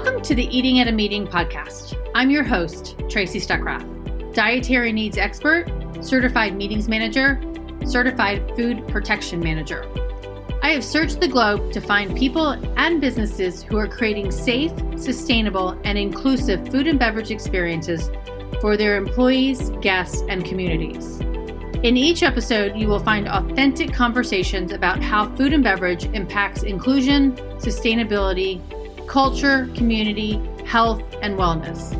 Welcome to the Eating at a Meeting podcast. I'm your host, Tracy Stuckrath, dietary needs expert, certified meetings manager, certified food protection manager. I have searched the globe to find people and businesses who are creating safe, sustainable, and inclusive food and beverage experiences for their employees, guests, and communities. In each episode, you will find authentic conversations about how food and beverage impacts inclusion, sustainability, culture, community, health, and wellness.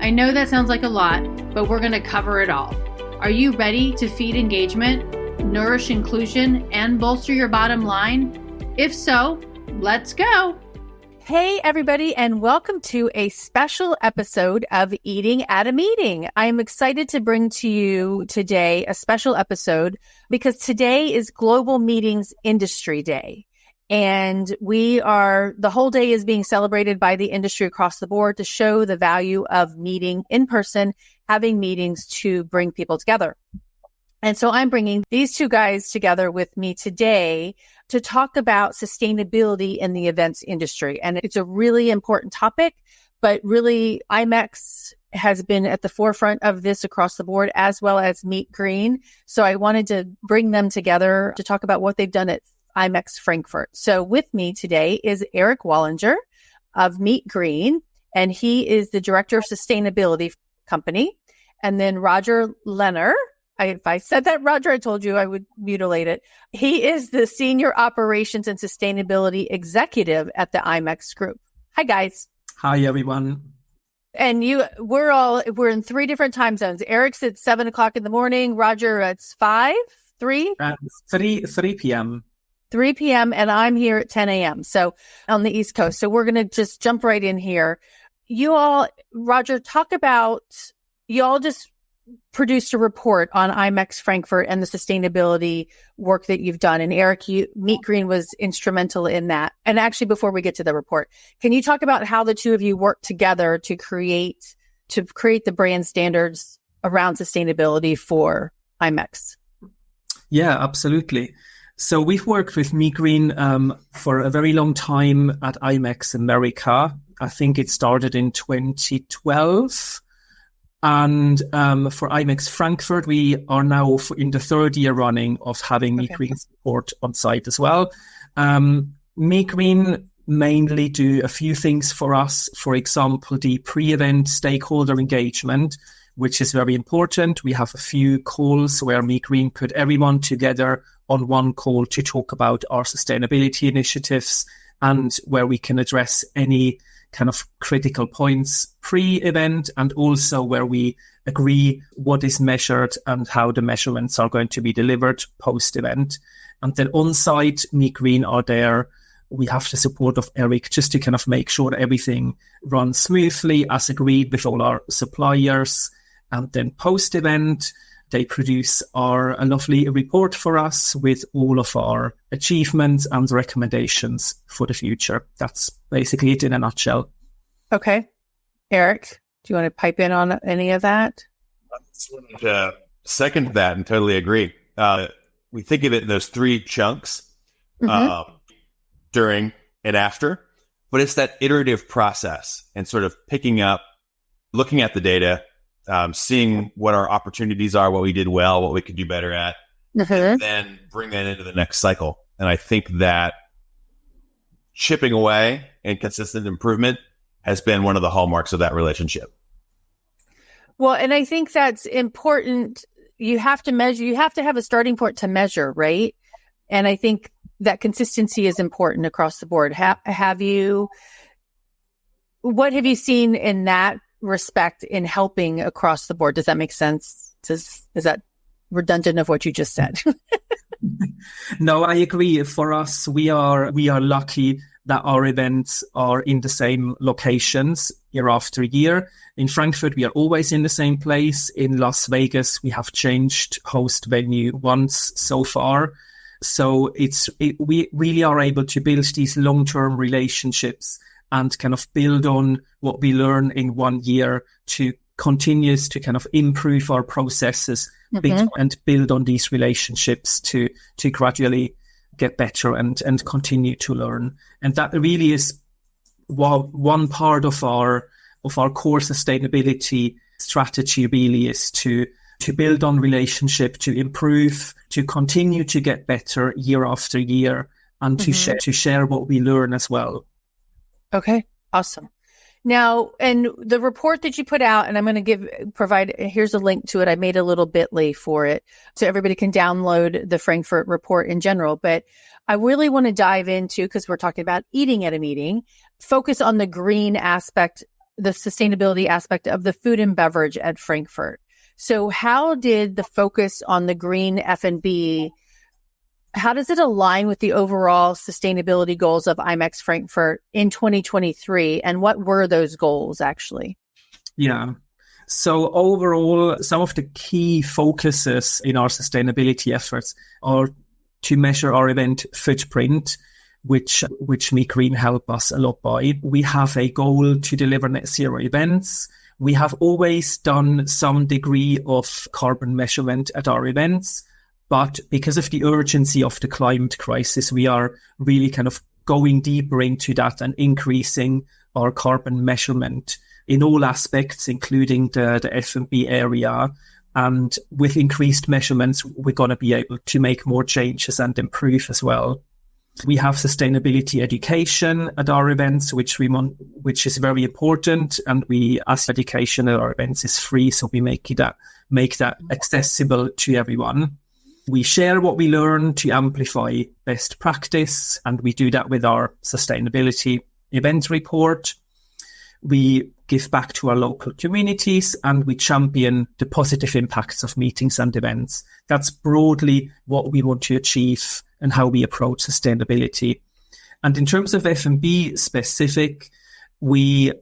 I know that sounds like a lot, but we're going to cover it all. Are you ready to feed engagement, nourish inclusion, and bolster your bottom line? If so, let's go. Hey, everybody, and welcome to a special episode of Eating at a Meeting. I'm excited to bring to you today a special episode because today is Global Meetings Industry Day. And the whole day is being celebrated by the industry across the board to show the value of meeting in person, having meetings to bring people together. And so I'm bringing these two guys together with me today to talk about sustainability in the events industry. And it's a really important topic, but really IMEX has been at the forefront of this across the board, as well as MeetGreen. So I wanted to bring them together to talk about what they've done at IMEX Frankfurt. So with me today is Eric Wallinger of MeetGreen, and he is the Director of Sustainability company. And then Roger Lehner. If I said that, Roger, I told you I would mutilate it. He is the Senior Operations and Sustainability Executive at the IMEX Group. Hi, guys. Hi, everyone. And we're in three different time zones. Eric's at 7 o'clock in the morning. Roger, it's 3 p.m. 3 p.m. and I'm here at 10 a.m. So on the East Coast. So we're going to just jump right in here. You all, Roger, talk about, you all just produced a report on IMEX Frankfurt and the sustainability work that you've done. And Eric, MeetGreen was instrumental in that. And actually, before we get to the report, can you talk about how the two of you worked together to create the brand standards around sustainability for IMEX? Yeah, absolutely. So we've worked with MeetGreen for a very long time at IMEX America. I think it started in 2012. And for IMEX Frankfurt, we are now in the third year running of having MeetGreen support on site as well. MeetGreen mainly do a few things for us. For example, the pre-event stakeholder engagement, which is very important. We have a few calls where MeetGreen put everyone together on one call to talk about our sustainability initiatives and where we can address any kind of critical points pre-event, and also where we agree what is measured and how the measurements are going to be delivered post-event. And then on-site, MeetGreen are there. We have the support of Eric just to kind of make sure everything runs smoothly as agreed with all our suppliers. And then post-event, they produce a lovely report for us with all of our achievements and recommendations for the future. That's basically it in a nutshell. Okay. Eric, do you want to pipe in on any of that? I just wanted to second that and totally agree. We think of it in those three chunks, during and after, but it's that iterative process and sort of picking up, looking at the data, seeing what our opportunities are, what we did well, what we could do better at, and then bring that into the next cycle. And I think that chipping away and consistent improvement has been one of the hallmarks of that relationship. Well, and I think that's important. You have to measure, you have to have a starting point to measure, right? And I think that consistency is important across the board. What have you seen in that respect in helping across the board? Does that make sense? Is that redundant of what you just said? No, I agree. For us, we are lucky that our events are in the same locations year after year. In Frankfurt, we are always in the same place. In Las Vegas, we have changed host venue once so far. So we really are able to build these long-term relationships and kind of build on what we learn in 1 year to continues to kind of improve our processes and build on these relationships to gradually get better and continue to learn. And that really is one part of our core sustainability strategy really is to build on relationship, to improve, to continue to get better year after year, and to share what we learn as well. Okay, awesome. Now, and the report that you put out, and I'm going to here's a link to it. I made a little bit.ly for it so everybody can download the Frankfurt report in general. But I really want to dive into, because we're talking about eating at a meeting, focus on the green aspect, the sustainability aspect of the food and beverage at Frankfurt. So how did the focus on the green F&B, how does it align with the overall sustainability goals of IMEX Frankfurt in 2023? And what were those goals actually? Yeah. So overall, some of the key focuses in our sustainability efforts are to measure our event footprint, which MeetGreen help us a lot by. We have a goal to deliver net zero events. We have always done some degree of carbon measurement at our events, but because of the urgency of the climate crisis, we are really kind of going deeper into that and increasing our carbon measurement in all aspects, including the F&B area. And with increased measurements, we're going to be able to make more changes and improve as well. We have sustainability education at our events, which is very important. And as education at our events is free, so we make that accessible to everyone. We share what we learn to amplify best practice, and we do that with our sustainability event report. We give back to our local communities, and we champion the positive impacts of meetings and events. That's broadly what we want to achieve and how we approach sustainability. And in terms of F&B specific, we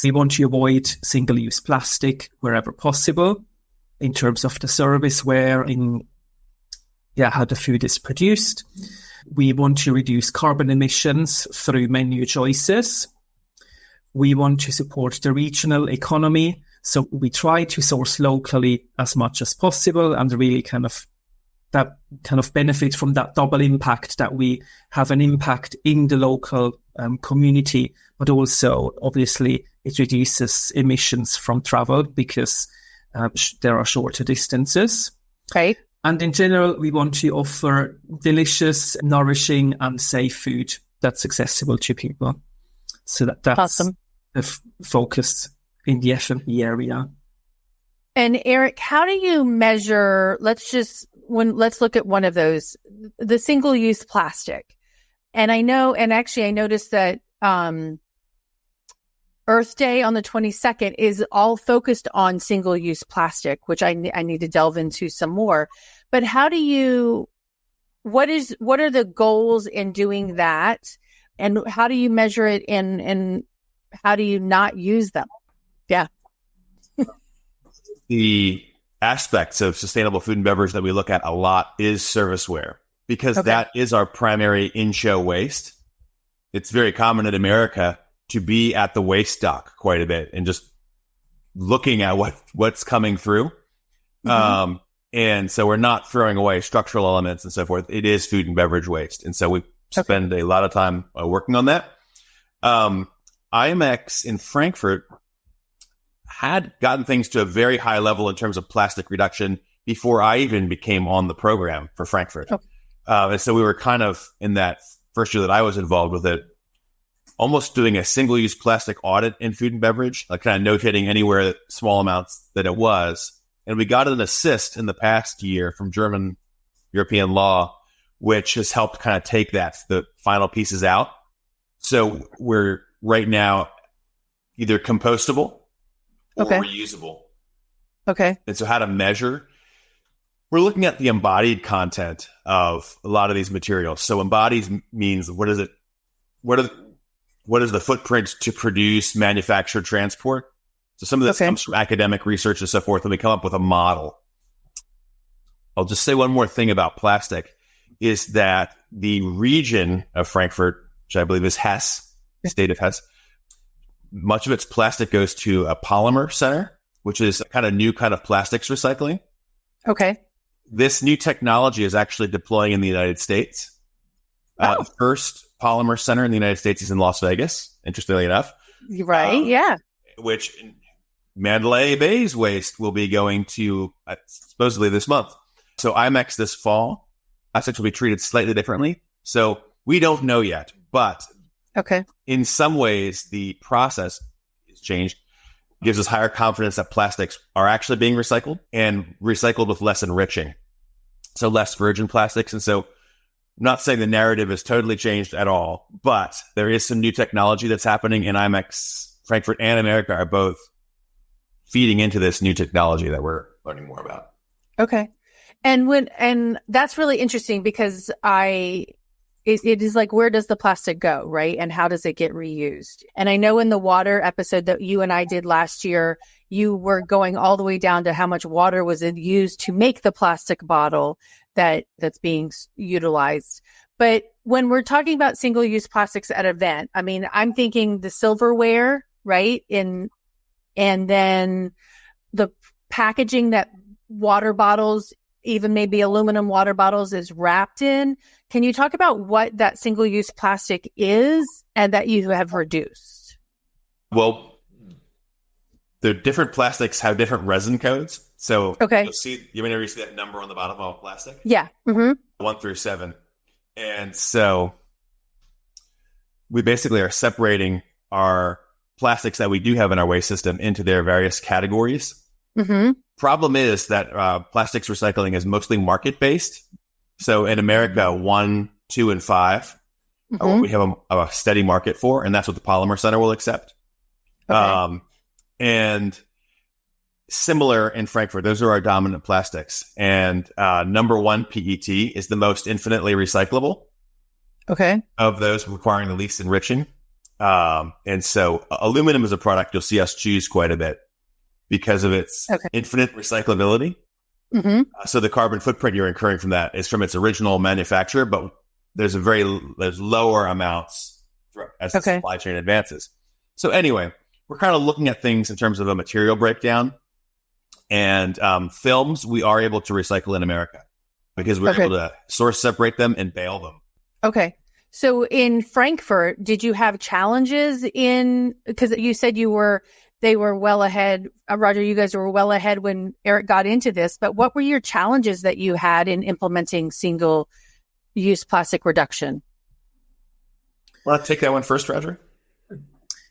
want to avoid single-use plastic wherever possible. In terms of the serviceware, how the food is produced. We want to reduce carbon emissions through menu choices. We want to support the regional economy. So we try to source locally as much as possible and really kind of benefit from that double impact, that we have an impact in the local community, but also obviously it reduces emissions from travel because there are shorter distances. Right. And in general, we want to offer delicious, nourishing and safe food that's accessible to people. So that's awesome. The focus in the F&B area. And Eric, how do you measure, let's look at one of those, the single-use plastic. And I noticed that Earth Day on the 22nd is all focused on single-use plastic, which I need to delve into some more. But what are the goals in doing that? And how do you measure it and how do you not use them? Yeah. The aspects of sustainable food and beverage that we look at a lot is serviceware, because that is our primary in-show waste. It's very common in America to be at the waste dock quite a bit and just looking at what's coming through. Mm-hmm. And so we're not throwing away structural elements and so forth. It is food and beverage waste. And so we spend a lot of time working on that. IMEX in Frankfurt had gotten things to a very high level in terms of plastic reduction before I even became on the program for Frankfurt. And so we were kind of in that first year that I was involved with it, almost doing a single-use plastic audit in food and beverage, like kind of notating anywhere small amounts that it was. And we got an assist in the past year from German European law, which has helped kind of take the final pieces out. So we're right now either compostable or reusable. Okay. And so how to measure? We're looking at the embodied content of a lot of these materials. So embodied means what is the footprint to produce, manufacture, transport? So some of this comes from academic research and so forth, and we come up with a model. I'll just say one more thing about plastic is that the region of Frankfurt, which I believe is Hesse, the state of Hesse, much of its plastic goes to a polymer center, which is a kind of new kind of plastics recycling. Okay. This new technology is actually deploying in the United States. The first polymer center in the United States is in Las Vegas, interestingly enough. Right. Yeah. Which Mandalay Bay's waste will be going to supposedly this month. So IMEX this fall, plastics will be treated slightly differently. So we don't know yet, but in some ways the process is changed, gives us higher confidence that plastics are actually being recycled and recycled with less enriching. So less virgin plastics. And so I'm not saying the narrative has totally changed at all, but there is some new technology that's happening, and IMEX Frankfurt and America are both feeding into this new technology that we're learning more about. Okay. And that's really interesting because it is like, where does the plastic go, right? And how does it get reused? And I know in the water episode that you and I did last year, you were going all the way down to how much water was used to make the plastic bottle that's being utilized. But when we're talking about single-use plastics at an event, I mean, I'm thinking the silverware, right? And then the packaging that water bottles, even maybe aluminum water bottles, is wrapped in. Can you talk about what that single-use plastic is and that you have reduced? Well, the different plastics have different resin codes. So you'll see, you see that number on the bottom of plastic? Yeah. Mm-hmm. 1 through 7. And so we basically are separating our plastics that we do have in our waste system into their various categories. Mm-hmm. Problem is that plastics recycling is mostly market-based. So in America, 1, 2, and 5 are what we have a steady market for, and that's what the Polymer Center will accept. Okay. And similar in Frankfurt, those are our dominant plastics. And number 1, PET, is the most infinitely recyclable. Okay. Of those requiring the least enriching. And so aluminum is a product you'll see us choose quite a bit because of its infinite recyclability. Mm-hmm. So the carbon footprint you're incurring from that is from its original manufacturer, but there's lower amounts as the supply chain advances. So anyway, we're kind of looking at things in terms of a material breakdown. And films, we are able to recycle in America because we're able to source separate them and bale them. Okay. So in Frankfurt, did you have challenges because you said they were well ahead. Roger, you guys were well ahead when Eric got into this, but what were your challenges that you had in implementing single-use plastic reduction? Want to take that one first, Roger?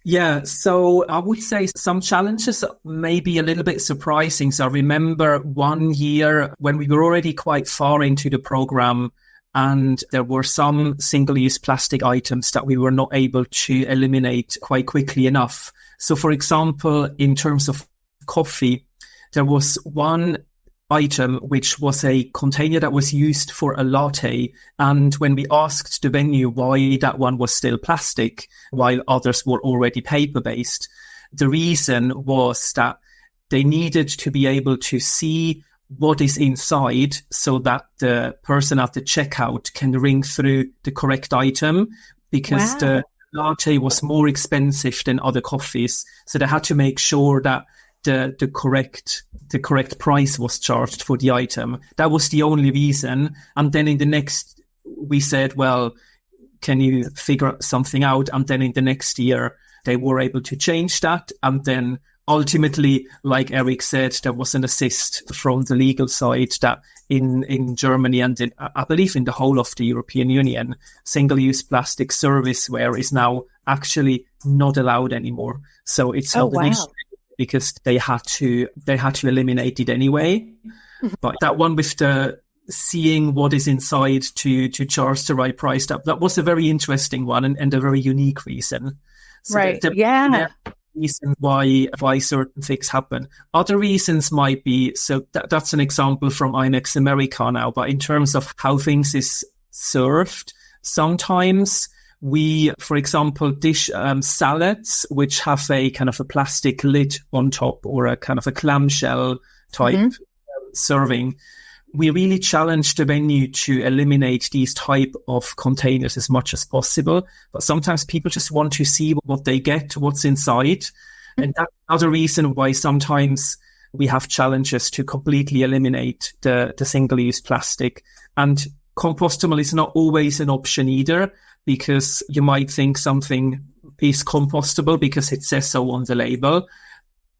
Yeah, so I would say some challenges may be a little bit surprising. So I remember one year when we were already quite far into the program, and there were some single-use plastic items that we were not able to eliminate quite quickly enough. So, for example, in terms of coffee, there was one item which was a container that was used for a latte. And when we asked the venue why that one was still plastic, while others were already paper-based, the reason was that they needed to be able to see what is inside so that the person at the checkout can ring through the correct item, because the latte was more expensive than other coffees. So they had to make sure that the correct price was charged for the item. That was the only reason. And then in the next, we said, well, can you figure something out? And then in the next year, they were able to change that. And then ultimately, like Eric said, there was an assist from the legal side that in Germany and I believe in the whole of the European Union, single-use plastic serviceware is now actually not allowed anymore. So it's not an issue because they had to eliminate it anyway. But that one with the seeing what is inside to charge the right price, that was a very interesting one and a very unique reason. So reason why certain things happen. Other reasons might be, so that's an example from IMEX America now, but in terms of how things is served, sometimes we, for example, dish salads, which have a kind of a plastic lid on top or a kind of a clamshell type serving. We really challenge the venue to eliminate these type of containers as much as possible. But sometimes people just want to see what they get, what's inside. And that's another reason why sometimes we have challenges to completely eliminate the single-use plastic. And compostable is not always an option either, because you might think something is compostable because it says so on the label.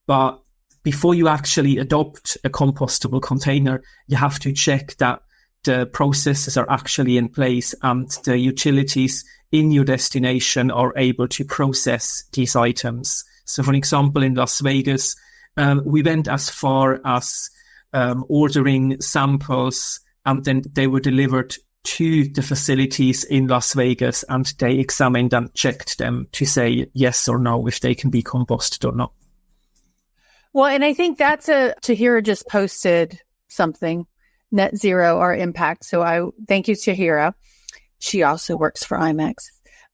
But before you actually adopt a compostable container, you have to check that the processes are actually in place and the utilities in your destination are able to process these items. So, for example, in Las Vegas, we went as far as ordering samples, and then they were delivered to the facilities in Las Vegas, and they examined and checked them to say yes or no if they can be composted or not. Well, and I think that's Tahira just posted something, net zero, our impact. So I thank you, Tahira. She also works for IMEX.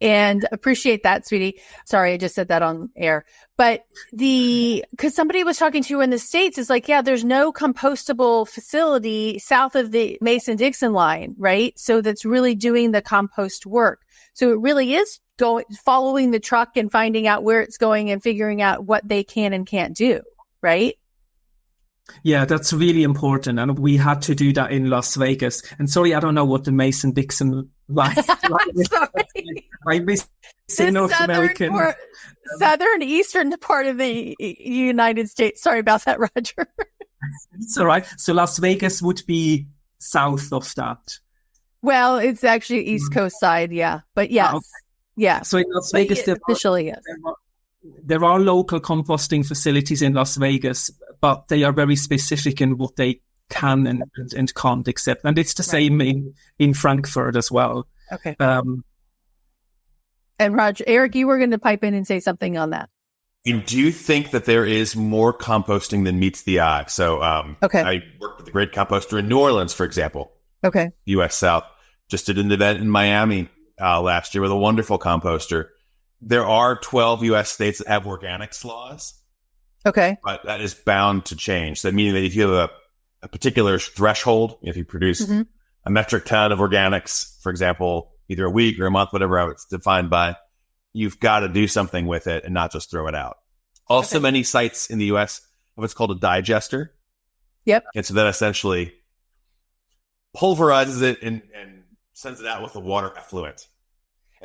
And appreciate that, sweetie. Sorry, I just said that on air. But because somebody was talking to you in the States, is like, yeah, there's no compostable facility south of the Mason-Dixon line, right? So that's really doing the compost work. So it really is following the truck and finding out where it's going and figuring out what they can and can't do, right? Yeah, that's really important. And we had to do that in Las Vegas. And sorry, I don't know what the Mason-Dixon line is. I'm North American. Southern eastern part of the United States. Sorry about that, Roger. It's all right. So Las Vegas would be south of that. Well, it's actually East Coast side, yeah. But yes, okay. Yeah. So in Las Vegas, officially, yes. There are local composting facilities in Las Vegas, but they are very specific in what they can and can't accept. And it's the same in Frankfurt as well. Okay. And Roger, Eric, you were going to pipe in and say something on that. I do think that there is more composting than meets the eye. So I worked with a great composter in New Orleans, for example. Okay. U.S. South. Just did an event in Miami last year with a wonderful composter. There are 12 U.S. states that have organics laws. Okay. But that is bound to change. That meaning that if you have a particular threshold, if you produce a metric ton of organics, for example, either a week or a month, whatever it's defined by, you've got to do something with it and not just throw it out. Also, many sites in the U.S. have what's called a digester. Yep. And so that essentially pulverizes it and sends it out with a water effluent.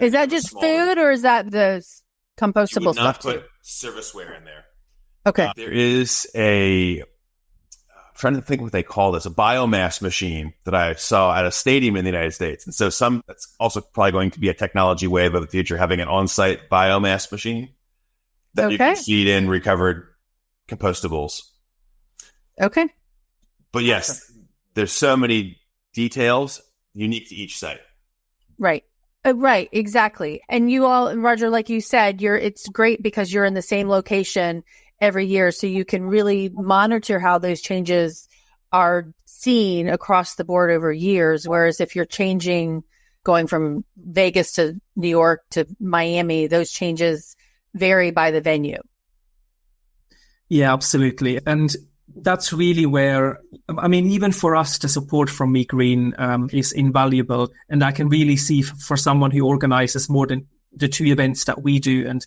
Is that just food, or is that the compostable stuff? Not put serviceware in there. Okay. There is I'm trying to think what they call this, a biomass machine that I saw at a stadium in the United States. And so that's also probably going to be a technology wave of the future, having an on-site biomass machine that you can feed in recovered compostables. Okay. But yes, there's so many details unique to each site. Right. Right. Exactly. And you all, Roger, like you said, it's great because you're in the same location every year. So you can really monitor how those changes are seen across the board over years. Whereas if you're going from Vegas to New York to Miami, those changes vary by the venue. Yeah, absolutely. And that's really where, even for us, the support from MeetGreen is invaluable. And I can really see for someone who organizes more than the two events that we do and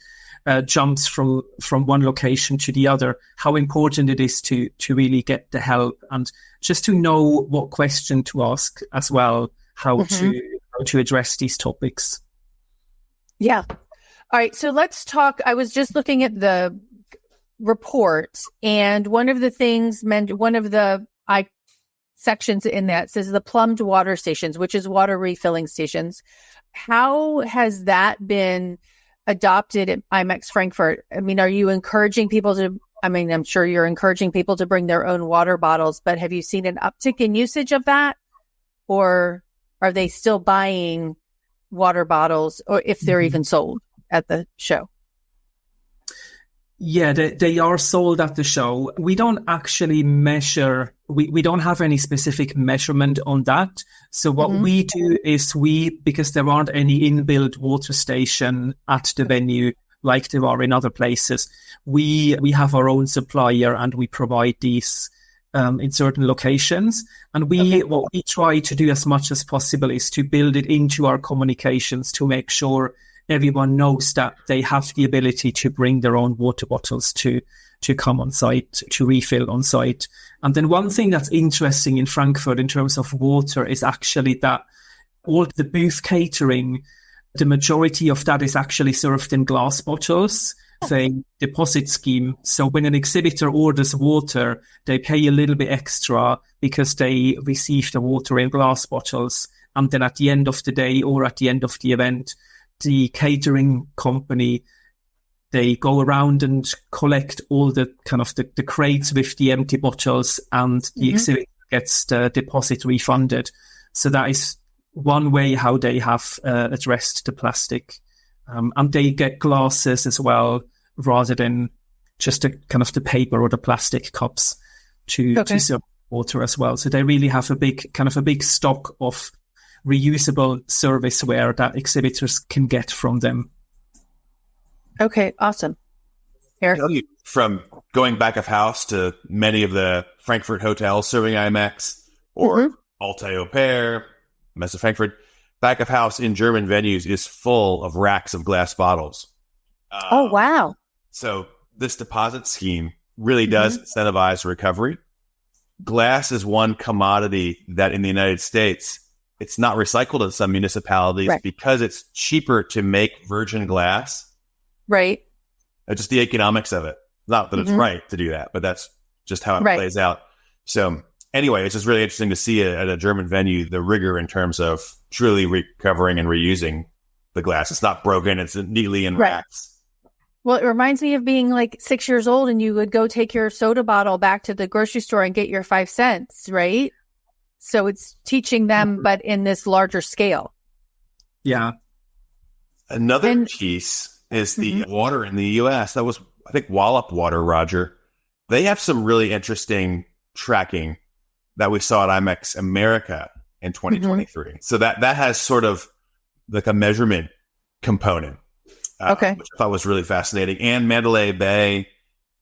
jumps from one location to the other, how important it is to really get the help and just to know what question to ask as well, how to address these topics. Yeah. All right. So let's talk. I was just looking at the report, and one of the things sections in that says the plumbed water stations, which is water refilling stations. How has that been adopted at IMEX Frankfurt? Are you encouraging people to, I'm sure you're encouraging people to bring their own water bottles, but have you seen an uptick in usage of that? Or are they still buying water bottles, or if they're even sold at the show? Yeah, they are sold at the show. We don't actually measure, we don't have any specific measurement on that. So what we do is because there aren't any inbuilt water station at the venue like there are in other places, we have our own supplier and we provide these in certain locations. And what we try to do as much as possible is to build it into our communications to make sure everyone knows that they have the ability to bring their own water bottles to come on site, to refill on site. And then one thing that's interesting in Frankfurt in terms of water is actually that all the booth catering The majority of that is actually served in glass bottles, a deposit scheme. So when an exhibitor orders water, they pay a little bit extra because they receive the water in glass bottles. And then at the end of the day or at the end of the event, the catering company, they go around and collect all the kind of the crates with the empty bottles, and the exhibitor gets the deposit refunded. So that is one way how they have addressed the plastic. And they get glasses as well, rather than just the kind of the paper or the plastic cups to serve water as well. So they really have a big stock of reusable serviceware that exhibitors can get from them. Okay, awesome. Here. From going back of house to many of the Frankfurt hotels serving IMEX, or Alte Au Pair, Messe Frankfurt, back of house in German venues is full of racks of glass bottles. Oh, wow. So this deposit scheme really does incentivize recovery. Glass is one commodity that in the United States, it's not recycled in some municipalities because it's cheaper to make virgin glass. Right. Just the economics of it. Not that it's right to do that, but that's just how it plays out. So anyway, it's just really interesting to see at a German venue, the rigor in terms of truly recovering and reusing the glass. It's not broken. It's neatly in racks. Well, it reminds me of being like 6 years old and you would go take your soda bottle back to the grocery store and get your 5 cents, right? So it's teaching them, but in this larger scale. Yeah. Another piece is the water in the U.S. That was, I think, Wallop Water, Roger. They have some really interesting tracking that we saw at IMEX America in 2023. So that has sort of like a measurement component, which I thought was really fascinating. And Mandalay Bay,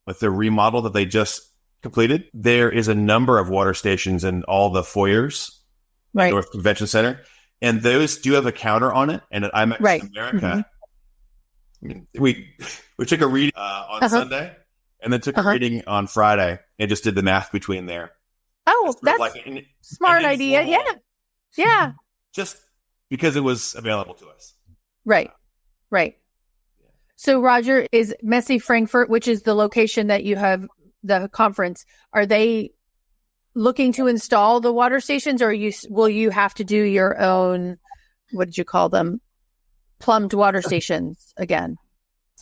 with the remodel that they just completed, there is a number of water stations in all the foyers, at North Convention Center, and those do have a counter on it. And at IMEX America, I mean, we took a reading on Sunday, and then took a reading on Friday, and just did the math between there. Oh, that's like smart idea. Yeah. Just because it was available to us. Right. So, Roger, is Messe Frankfurt, which is the location that you have the conference, are they looking to install the water stations, or will you have to do your own, what did you call them, plumbed water stations again?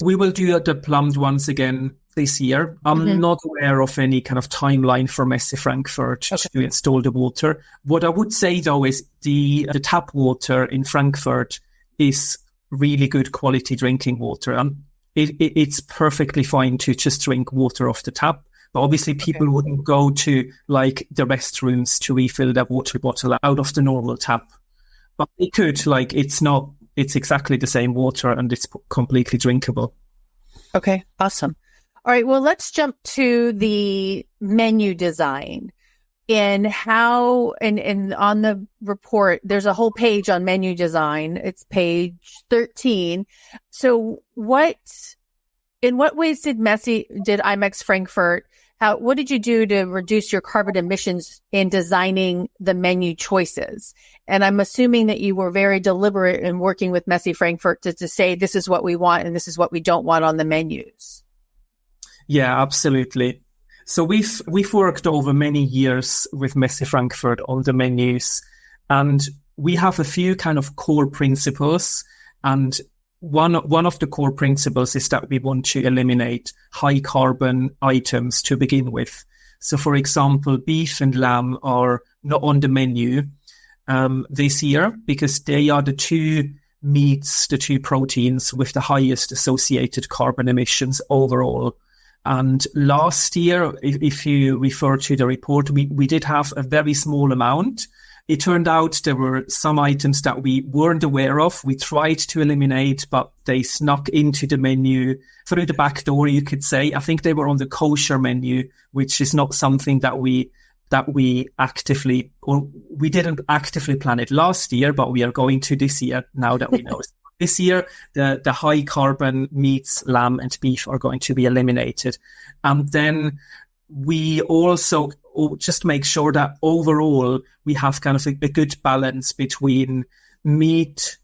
We will do the plumbed ones again this year. I'm not aware of any kind of timeline for Messe Frankfurt to install the water. What I would say, though, is the tap water in Frankfurt is really good quality drinking water. And it's perfectly fine to just drink water off the tap. But obviously people wouldn't go to like the restrooms to refill their water bottle out of the normal tap. But they could, it's exactly the same water and it's completely drinkable. Okay, awesome. All right, well, let's jump to the menu design and how, and on the report, there's a whole page on menu design. It's page 13. So in what ways did IMEX Frankfurt, what did you do to reduce your carbon emissions in designing the menu choices? And I'm assuming that you were very deliberate in working with Messe Frankfurt to say, this is what we want and this is what we don't want on the menus. Yeah, absolutely. So we've worked over many years with Messe Frankfurt on the menus, and we have a few kind of core principles. And one of the core principles is that we want to eliminate high carbon items to begin with. So, for example, beef and lamb are not on the menu this year because they are the two meats, the two proteins with the highest associated carbon emissions overall. And last year, if you refer to the report, we did have a very small amount. It turned out there were some items that we weren't aware of. We tried to eliminate, but they snuck into the menu through the back door, you could say. I think they were on the kosher menu, which is not something that we actively, or we didn't actively plan it last year, but we are going to this year now that we know. This year, the high carbon meats, lamb and beef are going to be eliminated. And then we also just make sure that overall we have kind of a good balance between meat,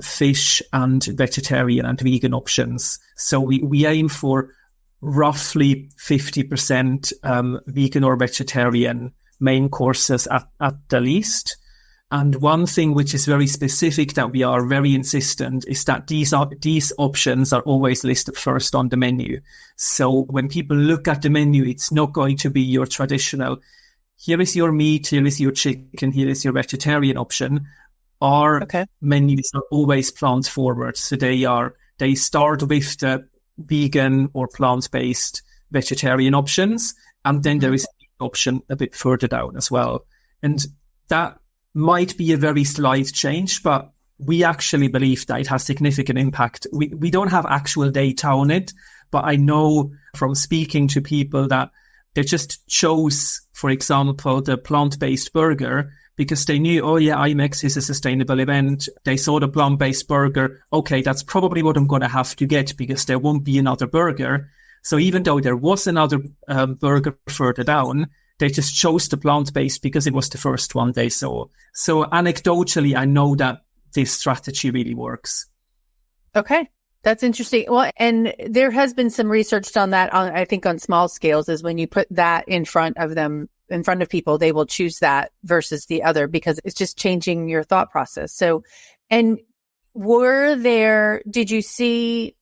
fish and vegetarian and vegan options. So we aim for roughly 50% vegan or vegetarian main courses at the least. And one thing which is very specific that we are very insistent is that these options are always listed first on the menu. So when people look at the menu, it's not going to be your traditional, here is your meat, here is your chicken, here is your vegetarian option. Our menus are always plant forward. So they start with the vegan or plant-based vegetarian options. And then there is an option a bit further down as well. And that might be a very slight change, but we actually believe that it has significant impact. We don't have actual data on it, but I know from speaking to people that they just chose, for example, the plant-based burger because they knew, oh yeah, IMEX is a sustainable event. They saw the plant-based burger. Okay, that's probably what I'm going to have to get because there won't be another burger. So even though there was another burger further down, they just chose the plant-based because it was the first one they saw. So anecdotally, I know that this strategy really works. Okay. That's interesting. Well, and there has been some research on that, I think on small scales, is when you put that in front of them, in front of people, they will choose that versus the other because it's just changing your thought process. So, and did you see,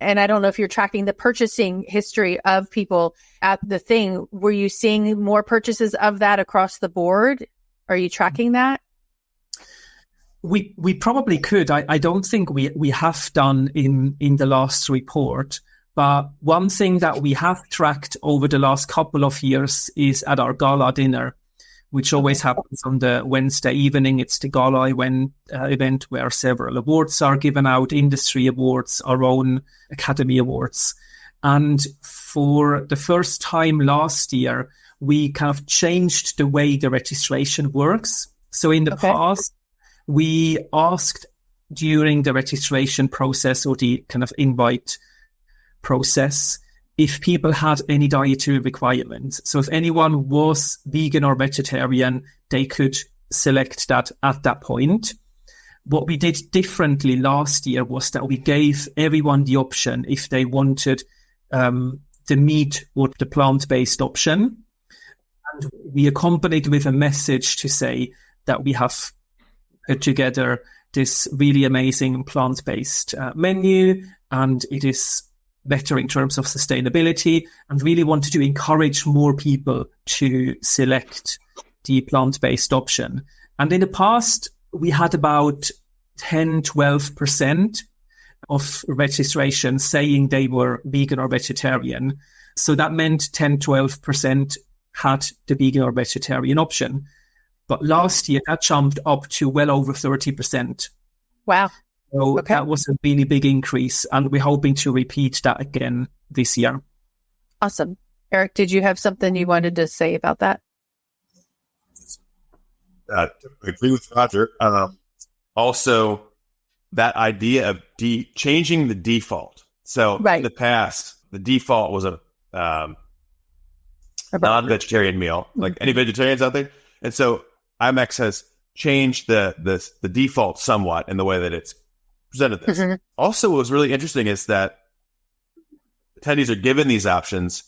and I don't know if you're tracking the purchasing history of people at the thing, were you seeing more purchases of that across the board? Are you tracking that? We probably could. I don't think we have done in the last report. But one thing that we have tracked over the last couple of years is at our gala dinner, which always happens on the Wednesday evening. It's the gala event where several awards are given out, industry awards, our own academy awards. And for the first time last year, we kind of changed the way the registration works. So in the past, we asked during the registration process or the kind of invite process if people had any dietary requirements. So if anyone was vegan or vegetarian, they could select that at that point. What we did differently last year was that we gave everyone the option if they wanted the meat or the plant-based option. And we accompanied with a message to say that we have put together this really amazing plant-based menu, and it is better in terms of sustainability, and really wanted to encourage more people to select the plant-based option. And in the past, we had about 10-12% of registration saying they were vegan or vegetarian. So that meant 10-12% had the vegan or vegetarian option. But last year, that jumped up to well over 30%. Wow. So that was a really big increase, and we're hoping to repeat that again this year. Awesome. Eric, did you have something you wanted to say about that? I agree with Roger. Also, that idea of changing the default. So in the past, the default was a non-vegetarian meal. Like any vegetarians out there? And so IMEX has changed the default somewhat in the way that it's presented this. Mm-hmm. Also, what was really interesting is that attendees are given these options.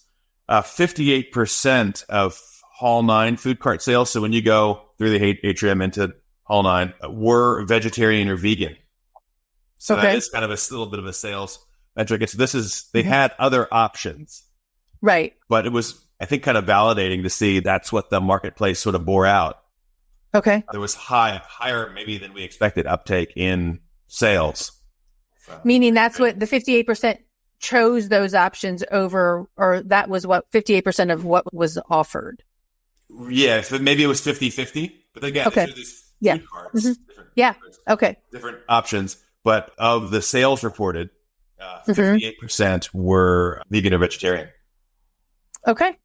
58% of Hall 9 food cart sales, so when you go through the atrium into Hall 9, were vegetarian or vegan. So that is kind of a little bit of a sales metric. So they had other options. Right. But it was, I think, kind of validating to see that's what the marketplace sort of bore out. Okay. There was higher maybe than we expected uptake in sales. Meaning that's what the 58% chose those options over, or that was what 58% of what was offered. Yeah, so maybe it was 50-50, but again, these food carts, different options. But of the sales reported, 58% were vegan or vegetarian. Okay.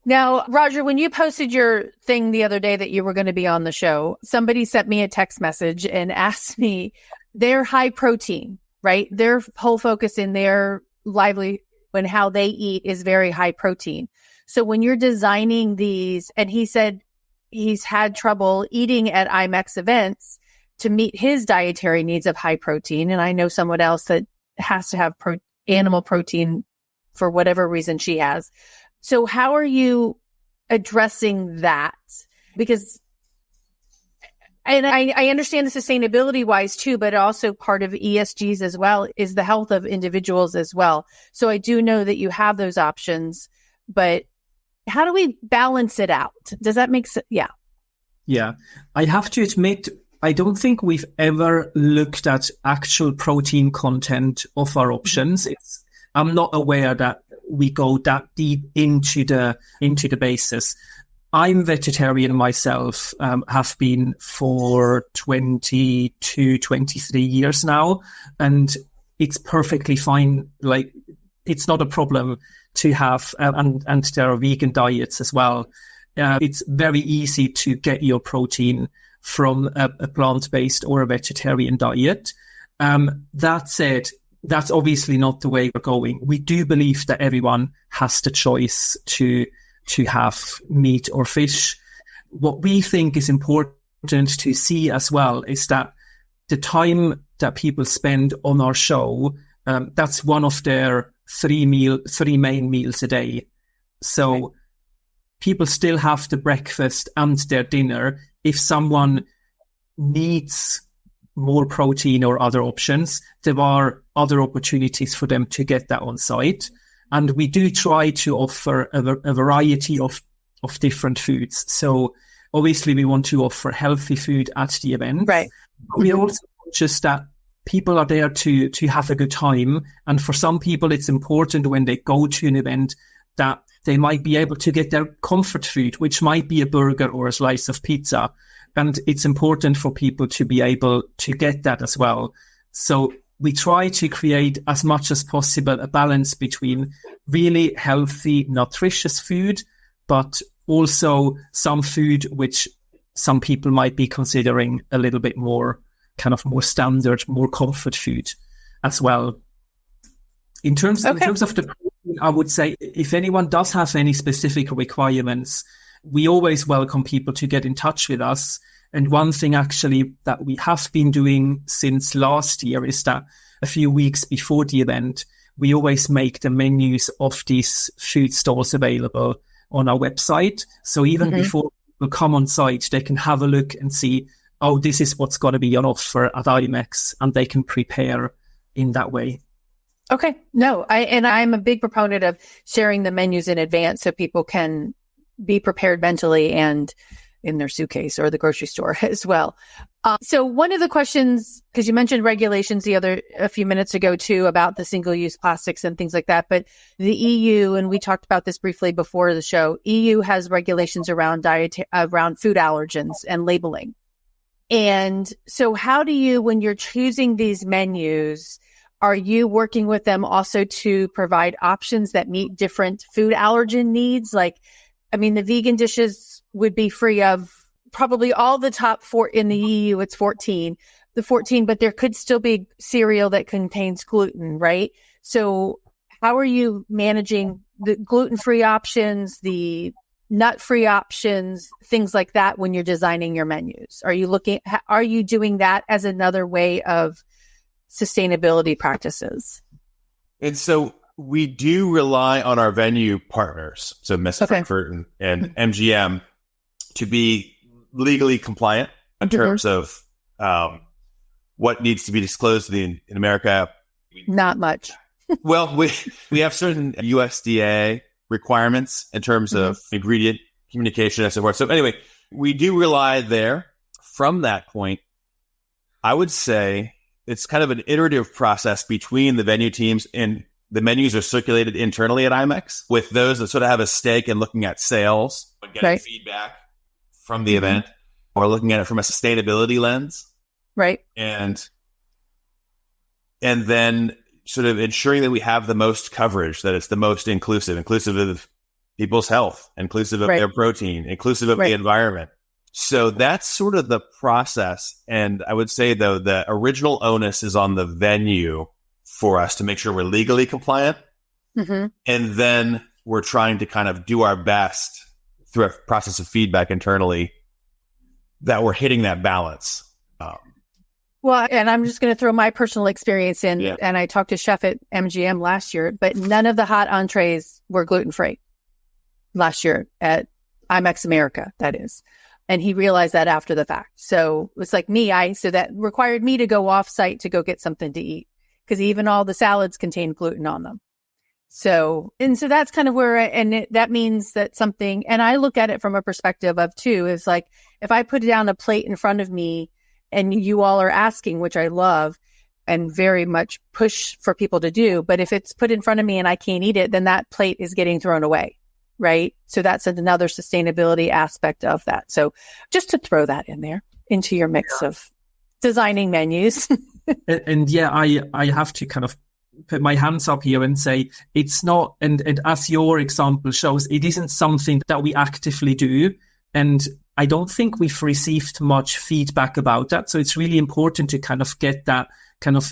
Now, Roger, when you posted your thing the other day that you were going to be on the show, somebody sent me a text message and asked me, they're high protein, right? Their whole focus in their livelihood and how they eat is very high protein. So when you're designing these, and he said he's had trouble eating at IMEX events to meet his dietary needs of high protein. And I know someone else that has to have animal protein for whatever reason she has. So how are you addressing that? Because, and I understand the sustainability wise too, but also part of ESGs as well is the health of individuals as well. So I do know that you have those options, but how do we balance it out? Does that make sense? Yeah. Yeah. I have to admit, I don't think we've ever looked at actual protein content of our options. I'm not aware that we go that deep into the basis. I'm vegetarian myself, have been for 22, 23 years now, and it's perfectly fine. Like, it's not a problem to have, and there are vegan diets as well. It's very easy to get your protein from a plant-based or a vegetarian diet. That said, that's obviously not the way we're going. We do believe that everyone has the choice to have meat or fish. What we think is important to see as well is that the time that people spend on our show, that's one of their three main meals a day. So people still have the breakfast and their dinner. If someone needs more protein or other options, there are other opportunities for them to get that on site. And we do try to offer a variety of different foods. So obviously we want to offer healthy food at the event. Right. We're also conscious that people are there to have a good time. And for some people, it's important when they go to an event that they might be able to get their comfort food, which might be a burger or a slice of pizza. And it's important for people to be able to get that as well. So we try to create as much as possible a balance between really healthy, nutritious food, but also some food which some people might be considering a little bit more kind of more standard, more comfort food as well. In terms of the protein, I would say if anyone does have any specific requirements, we always welcome people to get in touch with us. And one thing actually that we have been doing since last year is that a few weeks before the event, we always make the menus of these food stalls available on our website. So even before people come on site, they can have a look and see, oh, this is what's going to be on offer at IMEX, and they can prepare in that way. Okay. No, I'm a big proponent of sharing the menus in advance so people can be prepared mentally and in their suitcase or the grocery store as well. So one of the questions, because you mentioned regulations a few minutes ago too, about the single-use plastics and things like that, but the EU, and we talked about this briefly before the show, EU has regulations around around food allergens and labeling. And so how do you, when you're choosing these menus, are you working with them also to provide options that meet different food allergen needs? Like, I mean, the vegan dishes would be free of probably all the top four in the EU. It's 14, but there could still be cereal that contains gluten, right? So how are you managing the gluten-free options, the nut-free options, things like that when you're designing your menus? Are you doing that as another way of sustainability practices? And so we do rely on our venue partners, so IMEX Frankfurt and MGM, to be legally compliant in terms of what needs to be disclosed in America. Not much. Well, we have certain USDA requirements in terms of ingredient communication and so forth. So anyway, we do rely there. From that point, I would say it's kind of an iterative process between the venue teams, and the menus are circulated internally at IMEX with those that sort of have a stake in looking at sales and getting feedback from the event, or looking at it from a sustainability lens. Right. And then sort of ensuring that we have the most coverage, that it's the most inclusive of people's health, inclusive of their protein, inclusive of the environment. So that's sort of the process. And I would say, though, the original onus is on the venue for us to make sure we're legally compliant. And then we're trying to kind of do our best through a process of feedback internally that we're hitting that balance. Well, and I'm just going to throw my personal experience in, and I talked to chef at MGM last year, but none of the hot entrees were gluten-free last year at IMEX America, that is. And he realized that after the fact. So it's like so that required me to go off site to go get something to eat, because even all the salads contain gluten on them. So that's kind of where, that means that something, and I look at it from a perspective of too, is like, if I put down a plate in front of me and you all are asking, which I love and very much push for people to do, but if it's put in front of me and I can't eat it, then that plate is getting thrown away. Right. So that's another sustainability aspect of that. So just to throw that in there into your mix of designing menus. I have to kind of put my hands up here and say it's not, and as your example shows, it isn't something that we actively do. And I don't think we've received much feedback about that. So it's really important to kind of get that kind of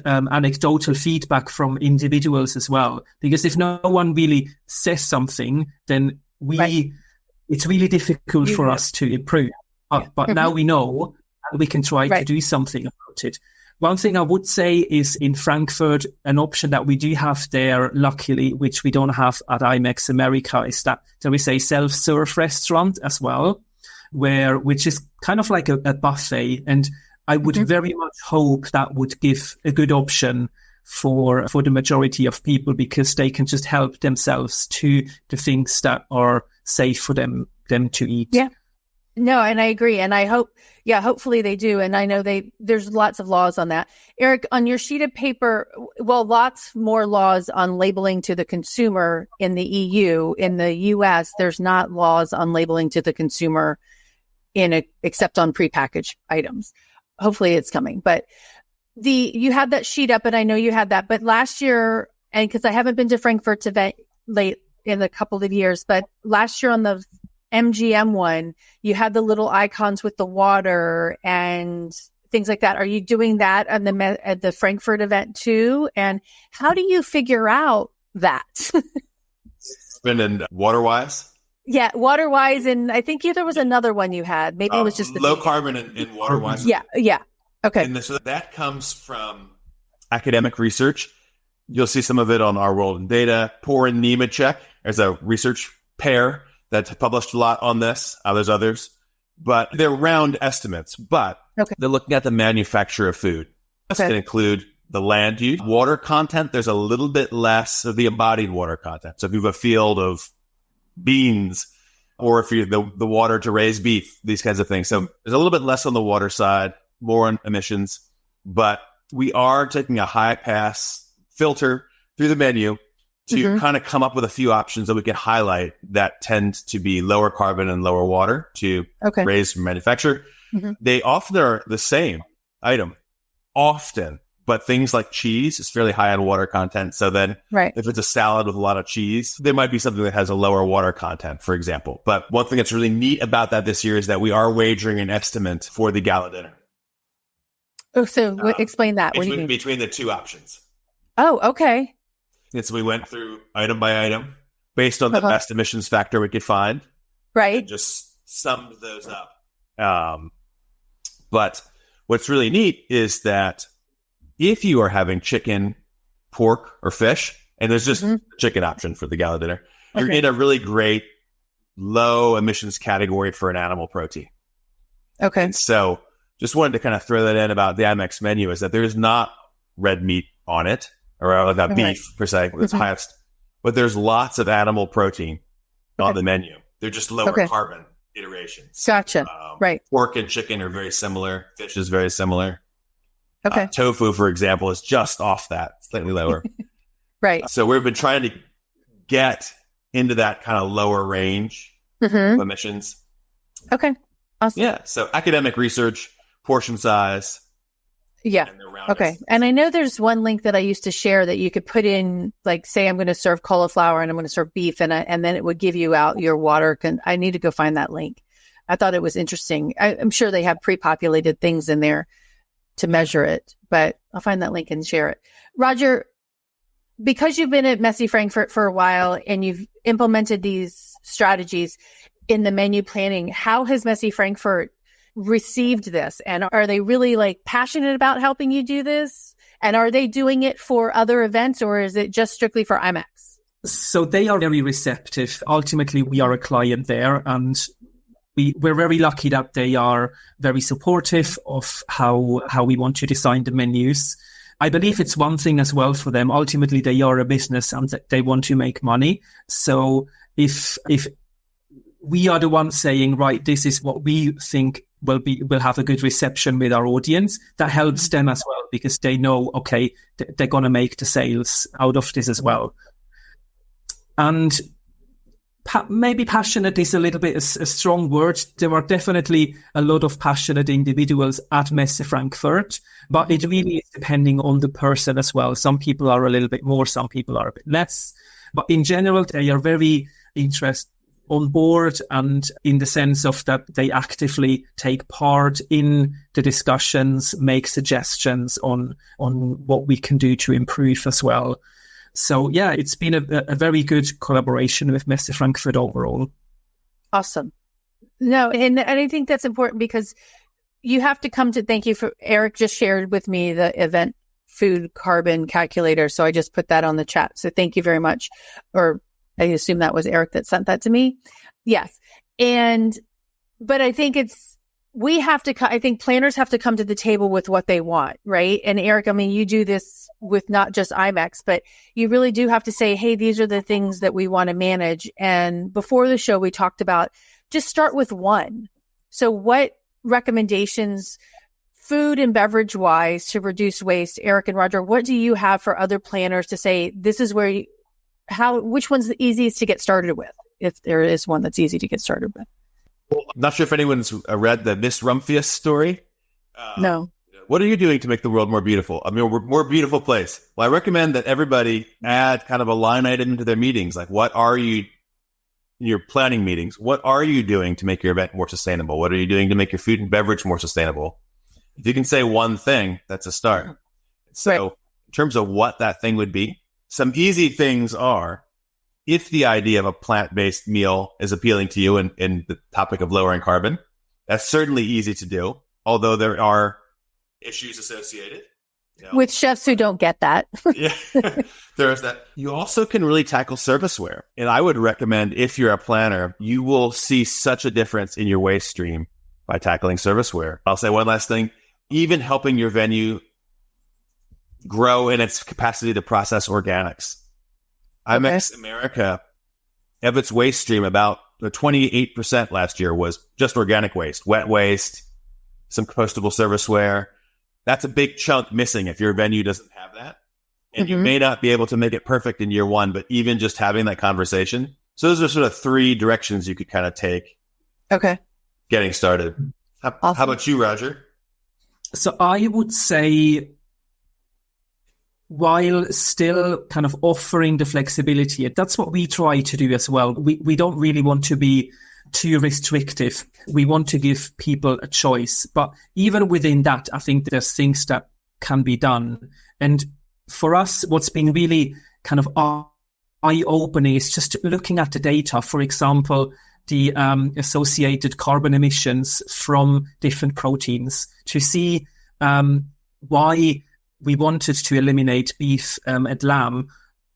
anecdotal feedback from individuals as well, because if no one really says something, then it's really difficult for us to improve. But now we know, and we can try to do something about it. One thing I would say is in Frankfurt, an option that we do have there, luckily, which we don't have at IMEX America, is that there is a self-serve restaurant as well, which is kind of like a buffet. And I would very much hope that would give a good option for the majority of people, because they can just help themselves to the things that are safe for them to eat. Yeah. No, and I agree. And I hope, hopefully they do. And I know there's lots of laws on that. Eric, on your sheet of paper, lots more laws on labeling to the consumer in the EU. In the US, there's not laws on labeling to the consumer except on prepackaged items. Hopefully it's coming, but you had that sheet up and I know you had that, but last year, and because I haven't been to Frankfurt's event late in a couple of years, but last year on the MGM one, you had the little icons with the water and things like that. Are you doing that at the Frankfurt event too? And how do you figure out that? Been water-wise? Yeah, water-wise, and I think there was another one you had. Maybe it was just low carbon and water-wise. Yeah. Okay. And so that comes from academic research. You'll see some of it on Our World in Data. Poor and Nemechek, there's a research pair that's published a lot on this. There's others, but they're round estimates. But they're looking at the manufacture of food. This can include the land use, water content. There's a little bit less of the embodied water content. So if you have a field of beans, or if you the water to raise beef, these kinds of things. So there's a little bit less on the water side, more on emissions, but we are taking a high pass filter through the menu to kind of come up with a few options that we can highlight that tend to be lower carbon and lower water to raise from manufacture. They often are the same item, but things like cheese is fairly high on water content. So then if it's a salad with a lot of cheese, there might be something that has a lower water content, for example. But one thing that's really neat about that this year is that we are wagering an estimate for the gala dinner. Oh, so explain that. What do you mean? Between the two options. Oh, okay. And so we went through item by item based on the best emissions factor we could find. Right. And just summed those up. But what's really neat is that if you are having chicken, pork, or fish, and there's just a chicken option for the gala dinner, you're in a really great low emissions category for an animal protein. Okay. And so just wanted to kind of throw that in about the IMEX menu, is that there is not red meat on it, or that beef per se, it's highest, but there's lots of animal protein on the menu. They're just lower carbon iterations. Gotcha. Right. Pork and chicken are very similar. Fish is very similar. Okay. Tofu, for example, is just off that, slightly lower. Right. So we've been trying to get into that kind of lower range of emissions. Okay. Awesome. Yeah. So academic research, portion size. Yeah. Okay. And I know there's one link that I used to share that you could put in, like, say I'm going to serve cauliflower and I'm going to serve beef, and then it would give you out your water. I need to go find that link. I thought it was interesting. I'm sure they have pre-populated things in there to measure it, but I'll find that link and share it. Roger, because you've been at Messy Frankfurt for a while and you've implemented these strategies in the menu planning, how has Messy Frankfurt received this? And are they really like passionate about helping you do this? And are they doing it for other events, or is it just strictly for IMEX? So they are very receptive. Ultimately, we are a client there, and we're very lucky that they are very supportive of how we want to design the menus. I believe it's one thing as well for them. Ultimately, they are a business and they want to make money. So if we are the ones saying, right, this is what we think will have a good reception with our audience, that helps them as well, because they know, okay, they're going to make the sales out of this as well. And maybe passionate is a little bit a strong word. There are definitely a lot of passionate individuals at Messe Frankfurt, but it really is depending on the person as well. Some people are a little bit more, some people are a bit less. But in general, they are very interested on board, and in the sense of that they actively take part in the discussions, make suggestions on what we can do to improve as well. So yeah, it's been a very good collaboration with Messe Frankfurt overall. Awesome. No, and I think that's important, because you have to come to, thank you for, Eric just shared with me the event food carbon calculator. So I just put that on the chat. So thank you very much. Or I assume that was Eric that sent that to me. Yes. But I think I think planners have to come to the table with what they want, right? And Eric, I mean, you do this with not just IMEX, but you really do have to say, hey, these are the things that we want to manage. And before the show, we talked about just start with one. So what recommendations, food and beverage wise, to reduce waste, Eric and Roger, what do you have for other planners to say, this is where which one's the easiest to get started with, if there is one that's easy to get started with? Well, I'm not sure if anyone's read the Miss Rumphius story. No. What are you doing to make the world more beautiful? I mean, a more beautiful place. Well, I recommend that everybody add kind of a line item into their meetings. Like, what are you, in your planning meetings, what are you doing to make your event more sustainable? What are you doing to make your food and beverage more sustainable? If you can say one thing, that's a start. So right. In terms of what that thing would be, some easy things are, if the idea of a plant-based meal is appealing to you in the topic of lowering carbon, that's certainly easy to do, although there are issues associated. With chefs who don't get that. Yeah, there's that. You also can really tackle serviceware. And I would recommend, if you're a planner, you will see such a difference in your waste stream by tackling serviceware. I'll say one last thing. Even helping your venue grow in its capacity to process organics. IMEX America, of its waste stream, about 28% last year was just organic waste, wet waste, some compostable serviceware. That's a big chunk missing if your venue doesn't have that. And you may not be able to make it perfect in year one, but even just having that conversation. So those are sort of three directions you could kind of take. Okay. Getting started. How about you, Roger? So I would say, while still kind of offering the flexibility, that's what we try to do as well. We don't really want to be too restrictive. We want to give people a choice. But even within that, I think there's things that can be done. And for us, what's been really kind of eye-opening is just looking at the data. For example, the associated carbon emissions from different proteins, to see why we wanted to eliminate beef and lamb.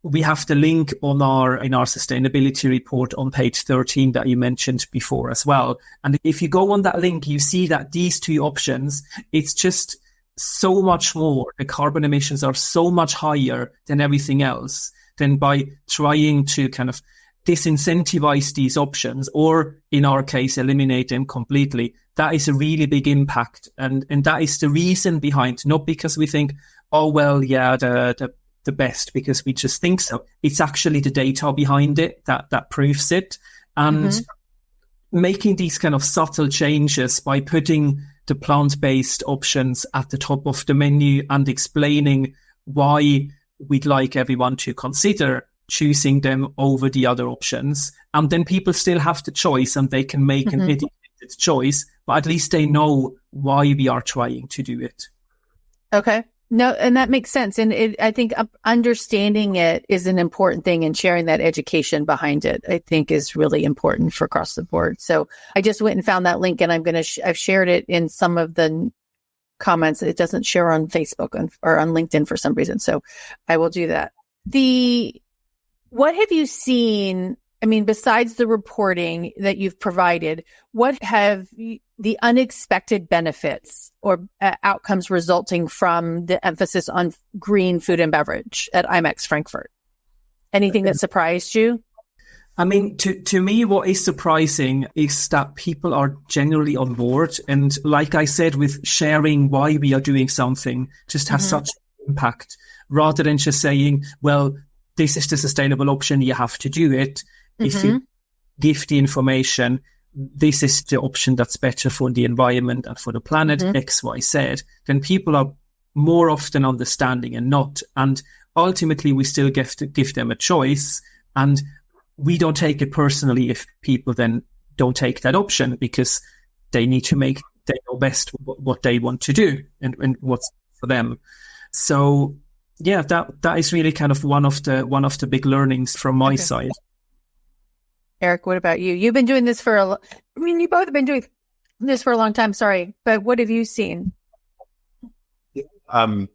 We have the link in our sustainability report on page 13 that you mentioned before as well. And if you go on that link, you see that these two options, it's just so much more. The carbon emissions are so much higher than everything else. Then by trying to kind of disincentivize these options, or in our case, eliminate them completely, that is a really big impact. And that is the reason behind, not because we think, oh, well, yeah, the best, because we just think so. It's actually the data behind it that proves it. And making these kind of subtle changes by putting the plant-based options at the top of the menu and explaining why we'd like everyone to consider choosing them over the other options. And then people still have the choice, and they can make an educated choice, but at least they know why we are trying to do it. Okay. No, and that makes sense. And I think understanding it is an important thing, and sharing that education behind it, I think, is really important for across the board. So I just went and found that link, and I'm going to, I've shared it in some of the comments. It doesn't share on Facebook or on LinkedIn for some reason. So I will do that. What have you seen? I mean, besides the reporting that you've provided, what have the unexpected benefits or outcomes resulting from the emphasis on green food and beverage at IMEX Frankfurt? Anything that surprised you? I mean, to me, what is surprising is that people are generally on board. And like I said, with sharing why we are doing something just has such an impact, rather than just saying, well, this is the sustainable option, you have to do it. If you give the information, this is the option that's better for the environment and for the planet, X, Y, Z, then people are more often understanding and not. And ultimately, we still give them a choice. And we don't take it personally if people then don't take that option, because they need to they know best what they want to do and what's for them. So yeah, that is really kind of one of the big learnings from my side. Eric, what about you? You've been doing this you both have been doing this for a long time, sorry, but what have you seen?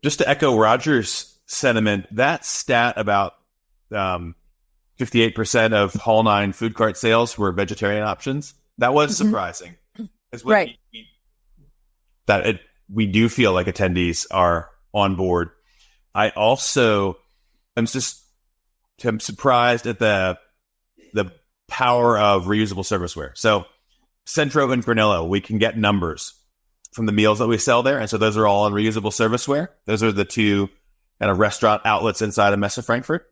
Just to echo Roger's sentiment, that stat about 58% of Hall 9 food cart sales were vegetarian options, that was surprising. Right. We do feel like attendees are on board. I also am surprised at the power of reusable serviceware. So Centro and Granello, we can get numbers from the meals that we sell there. And so those are all on reusable serviceware. Those are the two kind of restaurant outlets inside of Messe Frankfurt.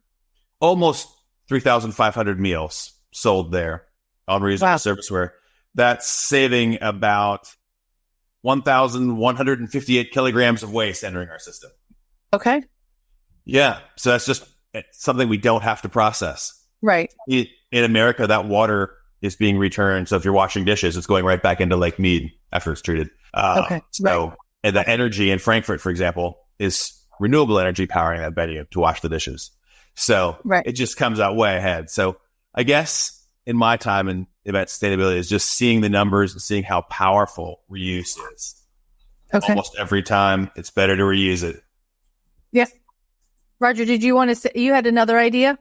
Almost 3,500 meals sold there on reusable serviceware. That's saving about 1,158 kilograms of waste entering our system. Okay. Yeah. So that's just something we don't have to process. Right. In America, that water is being returned. So if you're washing dishes, it's going right back into Lake Mead after it's treated. And the energy in Frankfurt, for example, is renewable energy powering that venue to wash the dishes. So it just comes out way ahead. So I guess in my time in event sustainability is just seeing the numbers and seeing how powerful reuse is. Okay. Almost every time, it's better to reuse it. Yeah. Roger, did you want to say, you had another idea?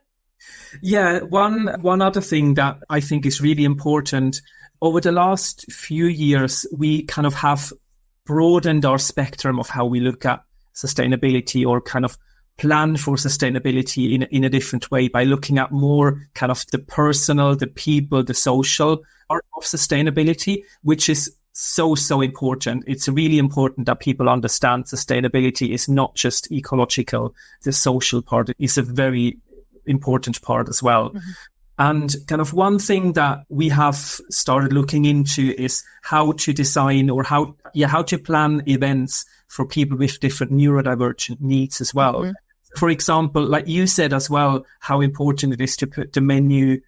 Yeah, one other thing that I think is really important. Over the last few years, we kind of have broadened our spectrum of how we look at sustainability, or kind of plan for sustainability in a different way, by looking at more kind of the personal, the people, the social part of sustainability, which is so important. It's really important that people understand sustainability is not just ecological. The social part is a very important part as well. And kind of one thing that we have started looking into is how to design, or how to plan events for people with different neurodivergent needs as well. For example, like you said as well, how important it is to put the menu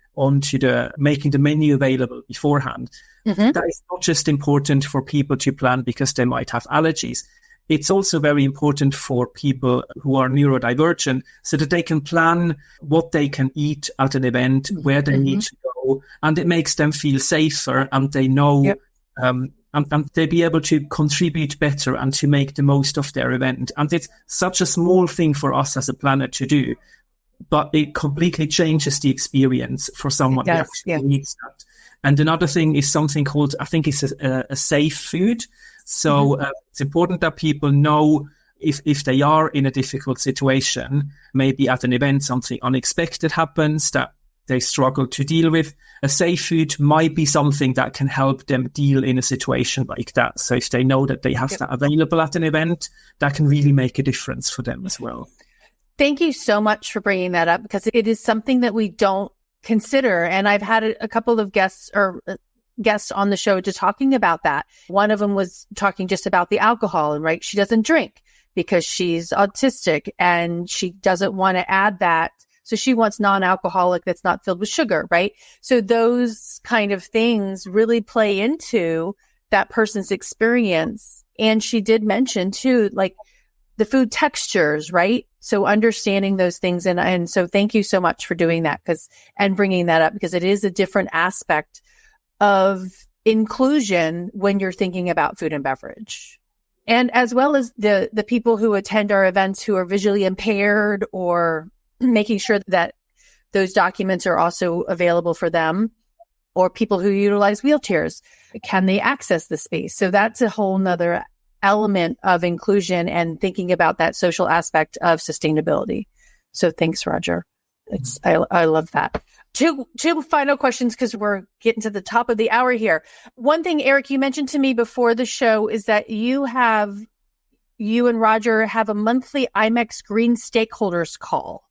making the menu available beforehand. That is not just important for people to plan because they might have allergies. It's also very important for people who are neurodivergent, so that they can plan what they can eat at an event, where they need to go, and it makes them feel safer, and they know, and they be able to contribute better and to make the most of their event. And it's such a small thing for us as a planner to do, but it completely changes the experience for someone who actually needs that. And another thing is something called, I think it's a safe food. So it's important that people know if they are in a difficult situation, maybe at an event, something unexpected happens that they struggle to deal with. A safe food might be something that can help them deal in a situation like that. So if they know that they have that available at an event, that can really make a difference for them as well. Thank you so much for bringing that up, because it is something that we don't consider. And I've had a couple of guests on the show to talking about that. One of them was talking just about the alcohol, and right, she doesn't drink because she's autistic and she doesn't want to add that. So she wants non-alcoholic that's not filled with sugar, right? So those kind of things really play into that person's experience. And she did mention too, like the food textures, right? So understanding those things. And so thank you so much for doing that and bringing that up, because it is a different aspect of inclusion when you're thinking about food and beverage. And as well as the people who attend our events who are visually impaired, or making sure that those documents are also available for them, or people who utilize wheelchairs. Can they access the space? So that's a whole nother element of inclusion and thinking about that social aspect of sustainability. So thanks, Roger. I love that. Two final questions, because we're getting to the top of the hour here. One thing, Eric, you mentioned to me before the show is that you and Roger have a monthly IMEX Green stakeholders call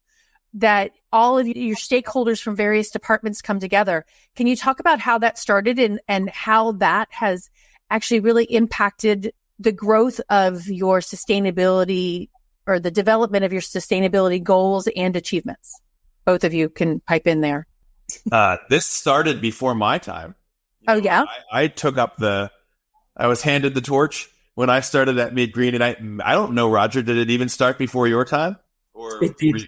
that all of your stakeholders from various departments come together. Can you talk about how that started and how that has actually really impacted the growth of your sustainability, or the development of your sustainability goals and achievements? Both of you can pipe in there. This started before my time. Oh, yeah? I took up I was handed the torch when I started at MeetGreen, and I don't know, Roger, did it even start before your time? Or it did.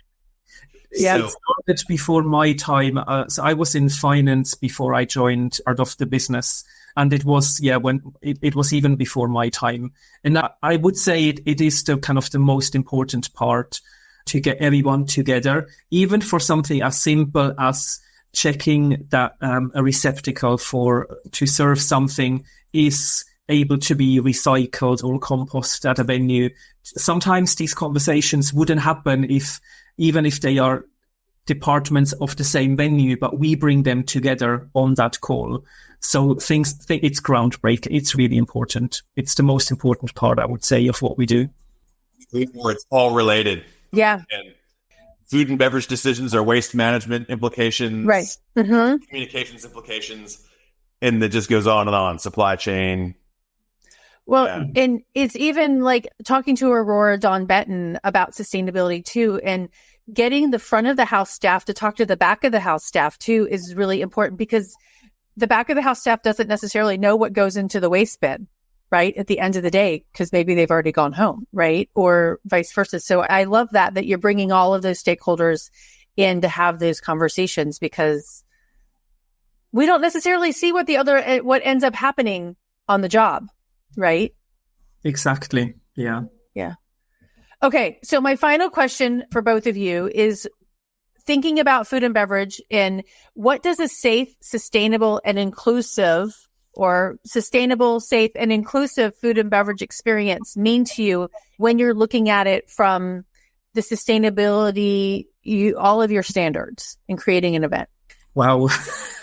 Yeah, it started before my time. So I was in finance before I joined out of the business. And it was, when it was even before my time. And I would say it is the kind of the most important part, to get everyone together, even for something as simple as checking that a receptacle to serve something is able to be recycled or composted at a venue. Sometimes these conversations wouldn't happen even if they are departments of the same venue, but we bring them together on that call. So it's groundbreaking. It's really important. It's the most important part, I would say, of what we do. It's all related. Yeah. And food and beverage decisions are waste management implications, right? Mm-hmm. Communications implications, and it just goes on and on. Supply chain. Well, and it's even like talking to Aurora Dawn Benton about sustainability too, and getting the front of the house staff to talk to the back of the house staff too is really important, because the back of the house staff doesn't necessarily know what goes into the waste bin, right, at the end of the day, because maybe they've already gone home, right, or vice versa. So I love that you're bringing all of those stakeholders in to have those conversations, because we don't necessarily see what ends up happening on the job, right? Exactly. Yeah. Yeah. Okay. So my final question for both of you is thinking about food and beverage, and what does a safe, sustainable, and inclusive, or sustainable, safe, and inclusive food and beverage experience mean to you when you're looking at it from the sustainability, all of your standards in creating an event? Wow.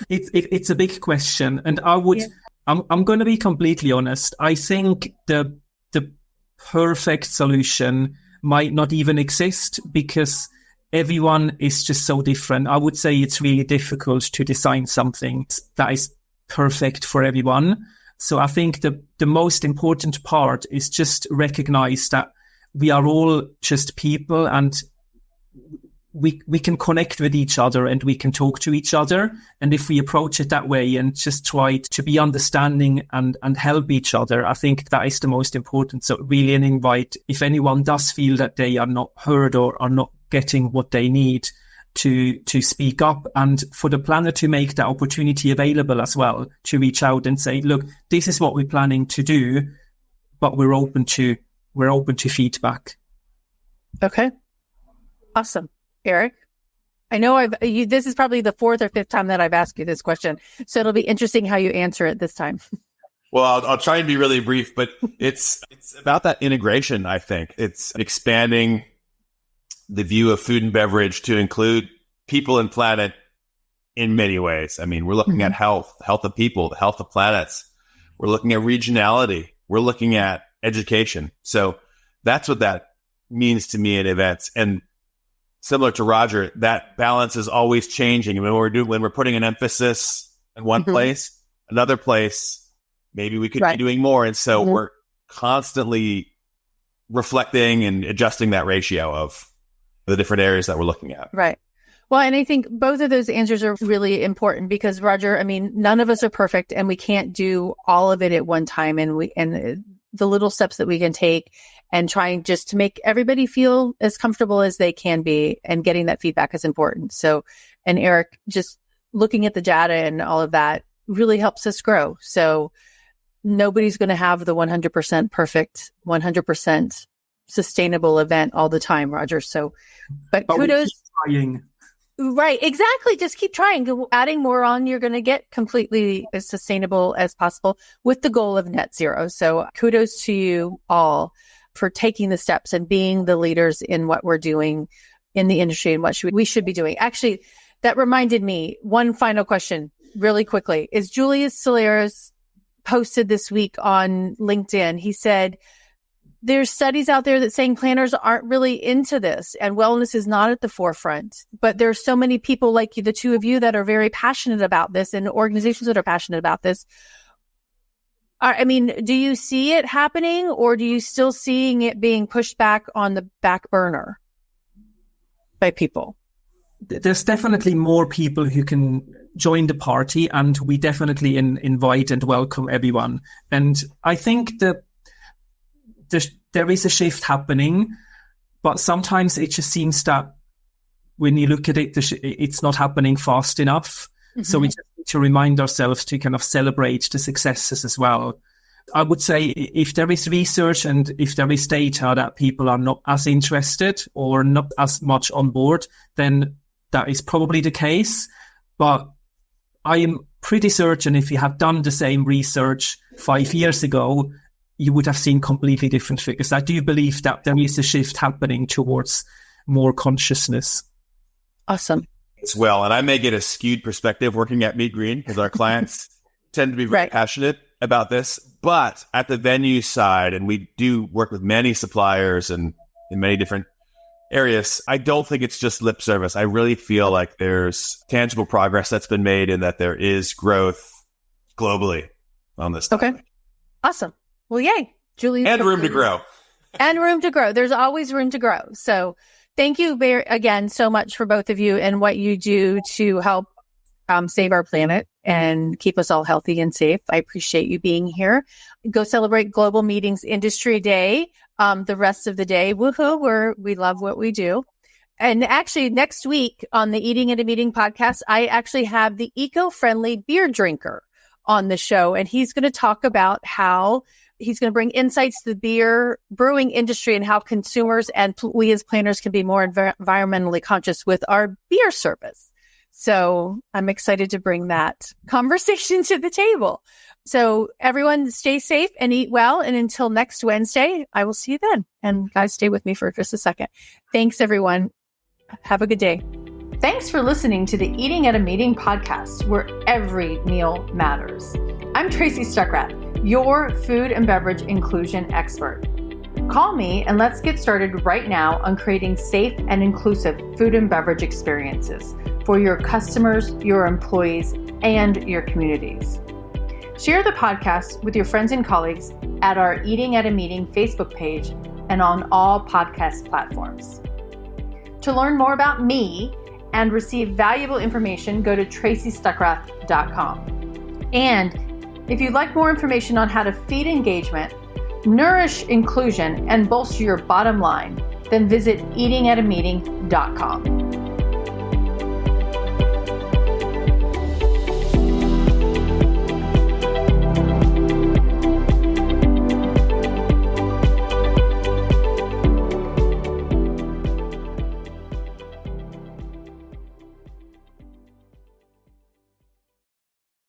It's a big question. And I'm going to be completely honest. I think the perfect solution might not even exist, because everyone is just so different. I would say it's really difficult to design something that is perfect for everyone. So I think the most important part is just recognize that we are all just people, and we can connect with each other and we can talk to each other. And if we approach it that way and just try to be understanding and help each other, I think that is the most important. So really an invite, if anyone does feel that they are not heard or are not getting what they need, to speak up, and for the planner to make that opportunity available as well, to reach out and say, look, this is what we're planning to do, but we're open to feedback. Okay. Awesome. Eric, I know this is probably the fourth or fifth time that I've asked you this question, so it'll be interesting how you answer it this time. Well, I'll try and be really brief, but it's about that integration. I think it's expanding the view of food and beverage to include people and planet in many ways. I mean, we're looking at health of people, the health of planets. We're looking at regionality. We're looking at education. So that's what that means to me in events. And similar to Roger, that balance is always changing. I mean, when we're putting an emphasis in one place, another place, maybe we could be doing more. And so we're constantly reflecting and adjusting that ratio of the different areas that we're looking at. Right. Well, and I think both of those answers are really important, because Roger, I mean, none of us are perfect and we can't do all of it at one time. And the little steps that we can take and trying just to make everybody feel as comfortable as they can be, and getting that feedback is important. So, and Eric, just looking at the data and all of that really helps us grow. So nobody's going to have the 100% perfect, 100% sustainable event all the time, Roger. So, but kudos. Right. Exactly. Just keep trying. Adding more on, you're going to get completely as sustainable as possible with the goal of net zero. So kudos to you all for taking the steps and being the leaders in what we're doing in the industry and what we should be doing. Actually, that reminded me, one final question really quickly is Julius Solares posted this week on LinkedIn. He said, there's studies out there that saying planners aren't really into this and wellness is not at the forefront, but there's so many people like you, the two of you, that are very passionate about this, and organizations that are passionate about this. I mean, do you see it happening, or do you still seeing it being pushed back on the back burner by people? There's definitely more people who can join the party, and we definitely invite and welcome everyone. And I think that there is a shift happening, but sometimes it just seems that when you look at it, it's not happening fast enough. Mm-hmm. So we just need to remind ourselves to kind of celebrate the successes as well. I would say if there is research and if there is data that people are not as interested or not as much on board, then that is probably the case. But I am pretty certain if you had done the same research 5 years ago, you would have seen completely different figures. I do believe that there is a shift happening towards more consciousness. Awesome. As well. And I may get a skewed perspective working at MeetGreen because our clients tend to be very passionate about this. But at the venue side, and we do work with many suppliers and in many different areas, I don't think it's just lip service. I really feel like there's tangible progress that's been made and that there is growth globally on this topic. Okay. Awesome. Well, yay. Julie. And room to grow. And room to grow. There's always room to grow. So thank you again so much for both of you and what you do to help save our planet and keep us all healthy and safe. I appreciate you being here. Go celebrate Global Meetings Industry Day the rest of the day. Woohoo, we love what we do. And actually, next week on the Eating at a Meeting podcast, I actually have the eco-friendly beer drinker on the show. And he's going to talk about how he's going to bring insights to the beer brewing industry and how consumers and we as planners can be more environmentally conscious with our beer service. So I'm excited to bring that conversation to the table. So everyone stay safe and eat well. And until next Wednesday, I will see you then. And guys, stay with me for just a second. Thanks, everyone. Have a good day. Thanks for listening to the Eating at a Meeting podcast, where every meal matters. I'm Tracy Stuckrath, your food and beverage inclusion expert. Call me and let's get started right now on creating safe and inclusive food and beverage experiences for your customers, your employees, and your communities. Share the podcast with your friends and colleagues at our Eating at a Meeting Facebook page and on all podcast platforms. To learn more about me and receive valuable information, go to tracystuckrath.com. And if you'd like more information on how to feed engagement, nourish inclusion, and bolster your bottom line, then visit eatingatameeting.com.